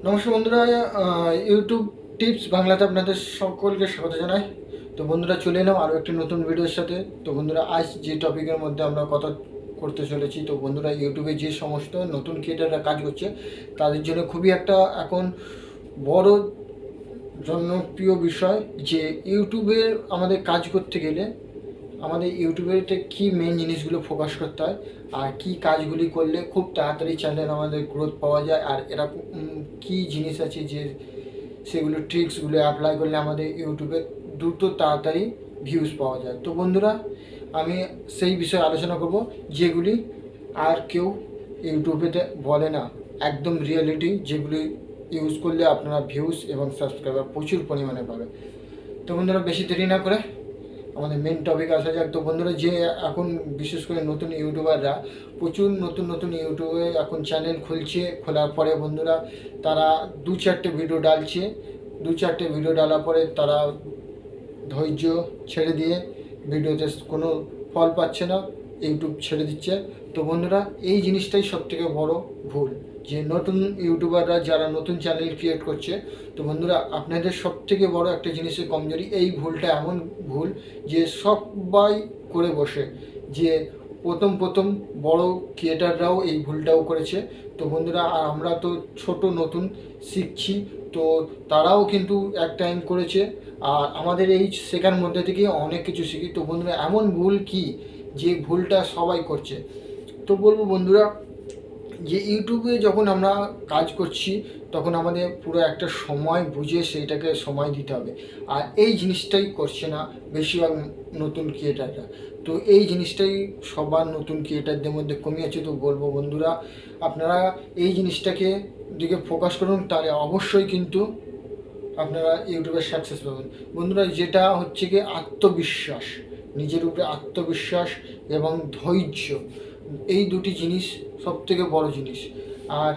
নমস্কার বন্ধুরা, YouTube tips বাংলাতে আপনাদের সকলকে স্বাগত জানাই। তো বন্ধুরা, চলে এলাম আরও একটি নতুন ভিডিওর সাথে। তো বন্ধুরা, আজ যে টপিকের মধ্যে আমরা কথা করতে চলেছি, তো বন্ধুরা, ইউটিউবে যে সমস্ত নতুন ক্রিয়েটাররা কাজ করছে তাদের জন্য খুবই একটা এখন বড় জনপ্রিয় বিষয় যে ইউটিউবে আমাদের কাজ করতে গেলে আমাদের ইউটিউবেতে কী মেন জিনিসগুলো ফোকাস করতে হয় আর কী কাজগুলি করলে খুব তাড়াতাড়ি চ্যানেল আমাদের গ্রোথ পাওয়া যায়, আর এরকম কী জিনিস আছে যে সেগুলো ট্রিক্সগুলো অ্যাপ্লাই করলে আমাদের ইউটিউবে দ্রুত তাড়াতাড়ি ভিউজ পাওয়া যায়। তো বন্ধুরা, আমি সেই বিষয়ে আলোচনা করব যেগুলি আর কেউ ইউটিউবেতে বলে না, একদম রিয়েলিটি, যেগুলি ইউজ করলে আপনারা ভিউজ এবং সাবস্ক্রাইবার প্রচুর পরিমাণে পাবে। তো বন্ধুরা, বেশি দেরি না করে আমাদের মেন টপিক আসা যাক। তো বন্ধুরা, যে এখন বিশেষ করে নতুন ইউটিউবাররা প্রচুর নতুন নতুন ইউটিউবে এখন চ্যানেল খুলছে, খোলার পরে বন্ধুরা তারা দু চারটে ভিডিও ডালার পরে তারা ধৈর্য ছেড়ে দিয়ে ভিডিওতে কোনো ফল পাচ্ছে না, ইউটিউব ছেড়ে দিচ্ছে। তো বন্ধুরা, এই জিনিসটাই সবথেকে বড় ভুল, যে নতুন ইউটিউবাররা যারা নতুন চ্যানেল ক্রিয়েট করছে, তো বন্ধুরা আপনাদের সবথেকে বড় একটা জিনিসের কমজোরি, এই ভুলটা এমন ভুল যে সবাই করে বসে, যে প্রথম বড় ক্রিয়েটাররাও এই ভুলটাও করেছে। তো বন্ধুরা, আর আমরা তো ছোট নতুন শিখছি, তো তারাও কিন্তু এক টাইম করেছে, আর আমাদের এই শেখার মধ্যে থেকে অনেক কিছু শিখি। তো বন্ধুরা, এমন ভুল কি যে ভুলটা সবাই করছে? তো বলবো বন্ধুরা, যে ইউটিউবে যখন আমরা কাজ করছি তখন আমাদের পুরো একটা সময় বুঝে সেইটাকে সময় দিতে হবে, আর এই জিনিসটাই করছে না বেশিরভাগ নতুন ক্রিয়েটাররা। তো এই জিনিসটাই সবার নতুন ক্রিয়েটারদের মধ্যে কমে আছে। তো বলবো বন্ধুরা, আপনারা এই জিনিসটাকে দিকে ফোকাস করুন, তাহলে অবশ্যই কিন্তু আপনারা ইউটিউবে সাকসেস পাবেন। বন্ধুরা, যেটা হচ্ছে কি আত্মবিশ্বাস, নিজের উপরে আত্মবিশ্বাস এবং ধৈর্য, এই দুটি জিনিস সবথেকে বড় জিনিস। আর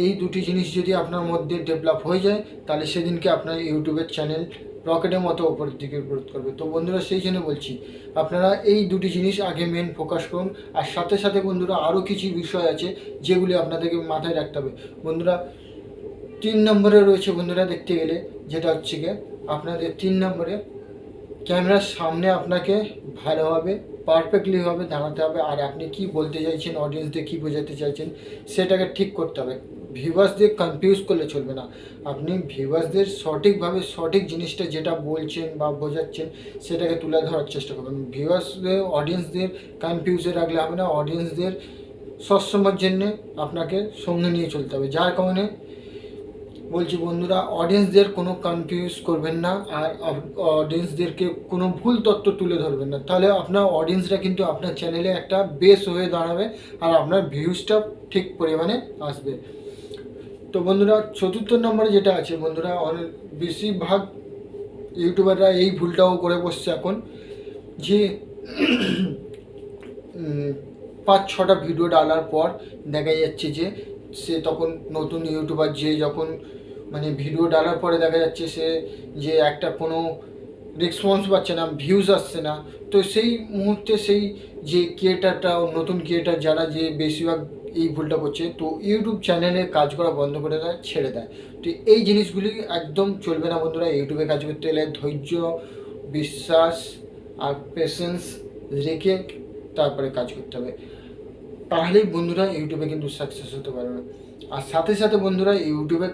এই দুটি জিনিস যদি আপনার মধ্যে ডেভেলপ হয়ে যায়, তাহলে সেদিনকে আপনার ইউটিউবের চ্যানেল রকেটের মতো ওপরের দিকে গ্রোথ করবে। তো বন্ধুরা, সেই জন্য বলছি আপনারা এই দুটি জিনিস আগে মেন ফোকাস করুন। আর সাথে সাথে বন্ধুরা, আরও কিছু বিষয় আছে যেগুলি আপনাদেরকে মাথায় রাখতে হবে। বন্ধুরা, 3 নম্বরে রয়েছে বন্ধুরা, দেখতে গেলে যেটা হচ্ছে গিয়ে আপনাদের 3 নম্বরে ক্যামেরার সামনে আপনাকে ভালোভাবে পারফেক্টলিভাবে দাঁড়াতে হবে, আর আপনি কি বলতে চাইছেন, অডিয়েন্সদের কী বোঝাতে চাইছেন সেটাকে ঠিক করতে হবে। ভিউয়ার্সদের কনফিউজ করলে চলবে না, আপনি ভিউয়ার্সদের সঠিকভাবে সঠিক জিনিসটা যেটা বলছেন বা বোঝাচ্ছেন সেটাকে তুলে ধরার চেষ্টা করবেন। ভিউয়ার্সদের অডিয়েন্সদের কনফিউজে রাখলে হবে না, অডিয়েন্সদের সবসময়ের জন্যে আপনাকে সঙ্গে নিয়ে চলতে হবে। যার কারণে বলছি বন্ধুরা, অডিয়েন্সদের কোনো কনফিউজ করবেন না, আর অডিয়েন্সদেরকে কোনো ভুল তথ্য তুলে ধরবেন না, তাহলে আপনার অডিয়েন্সরা কিন্তু আপনার চ্যানেলে একটা বেস হয়ে দাঁড়াবে, আর আপনার ভিউজটা ঠিক পরিমাণে আসবে। তো বন্ধুরা, 4 নম্বরে যেটা আছে বন্ধুরা, অনেক বেশিরভাগ ইউটিউবাররা এই ভুলটাও করে বসছে এখন, যে 5-6টা ভিডিও ডালার পর দেখা যাচ্ছে যে সে তখন নতুন ইউটিউবার, যে যখন মানে ভিডিও ডালার পরে দেখা যাচ্ছে সে যে একটা কোনো রেসপন্স পাচ্ছে না, ভিউজ আসছে না। তো সেই মুহূর্তে সেই যে ক্রিয়েটারটা, নতুন ক্রিয়েটার যারা যে বেশিরভাগ এই ভুলটা করছে, তো ইউটিউব চ্যানেলে কাজ করা বন্ধ করে দেয়, ছেড়ে দেয়। তো এই জিনিসগুলি একদম চলবে না বন্ধুরা। ইউটিউবে কাজ করতে গেলে ধৈর্য, বিশ্বাস আর পেশেন্স রেখে তারপরে কাজ করতে হবে, তাহলেই বন্ধুরা ইউটিউবে কিন্তু সাকসেস হতে পারবে। আর সাথে সাথে বন্ধুরা, ইউটিউবে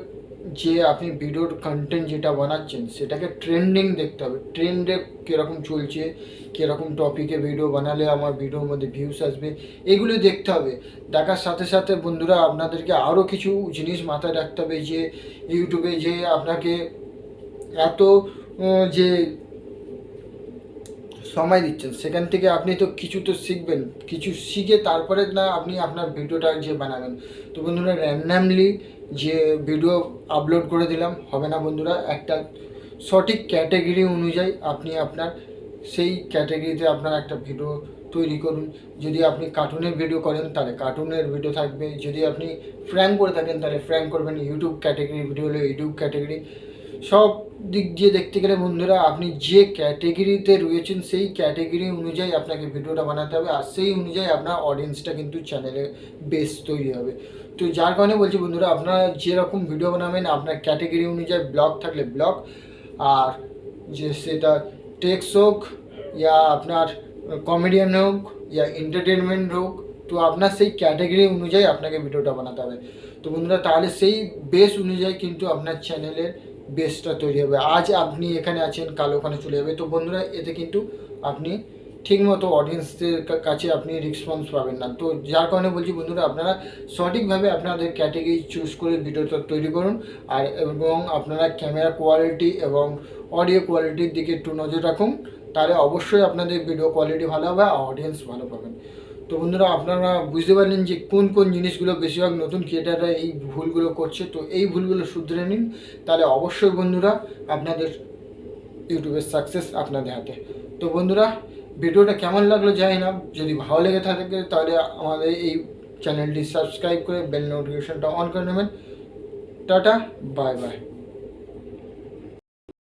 যে আপনি ভিডিওর কন্টেন্ট যেটা বানাচ্ছেন সেটাকে ট্রেন্ডিং দেখতে হবে, ট্রেন্ডে কীরকম চলছে, কীরকম টপিকে ভিডিও বানালে আমার ভিডিওর মধ্যে ভিউস আসবে, এগুলো দেখতে হবে। দেখার সাথে সাথে বন্ধুরা, আপনাদেরকে আরও কিছু জিনিস মাথায় রাখতে হবে, যে ইউটিউবে যে আপনাকে এত যে সময় দিচ্ছেন, সেখান থেকে আপনি তো কিছু তো শিখবেন, কিছু শিখে তারপরে না আপনি আপনার ভিডিওটা যে বানাবেন। তো বন্ধুরা, র্যান্ডামলি যে ভিডিও আপলোড করে দিলাম হবে না বন্ধুরা, একটা সঠিক ক্যাটাগরি অনুযায়ী আপনি আপনার সেই ক্যাটাগরিতে আপনার একটা ভিডিও তৈরি করুন। যদি আপনি কার্টুনের ভিডিও করেন তাহলে কার্টুনের ভিডিও থাকবে, যদি আপনি ফ্র্যাঙ্ক করে থাকেন তাহলে ফ্র্যাঙ্ক করবেন, ইউটিউব ক্যাটাগরি ভিডিও হলে ইউটিউব ক্যাটাগরি সব দিক দিয়ে দেখতে গেলে বন্ধুরা আপনি যে ক্যাটেগরিতে রয়েছেন সেই ক্যাটেগরি অনুযায়ী আপনাকে ভিডিওটা বানাতে হবে, আর সেই অনুযায়ী আপনার অডিয়েন্সটা কিন্তু চ্যানেলে বেস তৈরি হবে। তো যার কারণে বলছি বন্ধুরা, আপনারা যেরকম ভিডিও বানাবেন আপনার ক্যাটেগরি অনুযায়ী, ব্লগ থাকলে ব্লগ, আর যে সেটা টেক্স হোক ইয়া আপনার কমেডিয়ান হোক ইয়া এন্টারটেনমেন্ট হোক, তো আপনার সেই ক্যাটেগরি অনুযায়ী আপনাকে ভিডিওটা বানাতে হবে। তো বন্ধুরা তাহলে সেই বেস অনুযায়ী কিন্তু আপনার চ্যানেলের বেসটা তৈরি হবে। আজ আপনি এখানে আছেন, কাল ওখানে চলে যাবে। তো বন্ধুরা এতে কিন্তু আপনি ঠিকমতো অডিয়েন্সদের কাছে আপনি রেসপন্স পাবেন না। তো যার কারণে বলছি বন্ধুরা, আপনারা সঠিকভাবে আপনাদের ক্যাটেগরি চুজ করে ভিডিওটা তৈরি করুন, আর এবং আপনারা ক্যামেরা কোয়ালিটি এবং অডিও কোয়ালিটির দিকে একটু নজর রাখুন, তাহলে অবশ্যই আপনাদের ভিডিও কোয়ালিটি ভালো হবে আর অডিয়েন্স ভালো পাবেন। তো বন্ধুরা আপনারা বুঝতে পারলেন যে কোন কোন জিনিসগুলো বেশিরভাগ নতুন ক্রিয়েটাররা এই ভুলগুলো করছে। তো এই ভুলগুলো শুধরে নিন, তাহলে অবশ্যই বন্ধুরা আপনাদের ইউটিউবের সাকসেস আপনাদের হাতে। তো বন্ধুরা ভিডিওটা কেমন লাগলো জানি না, যদি ভালো লেগে থাকে তাহলে আমাদের এই চ্যানেলটি সাবস্ক্রাইব করে বেল নোটিফিকেশনটা অন করে নেবেন। Tata, bye bye.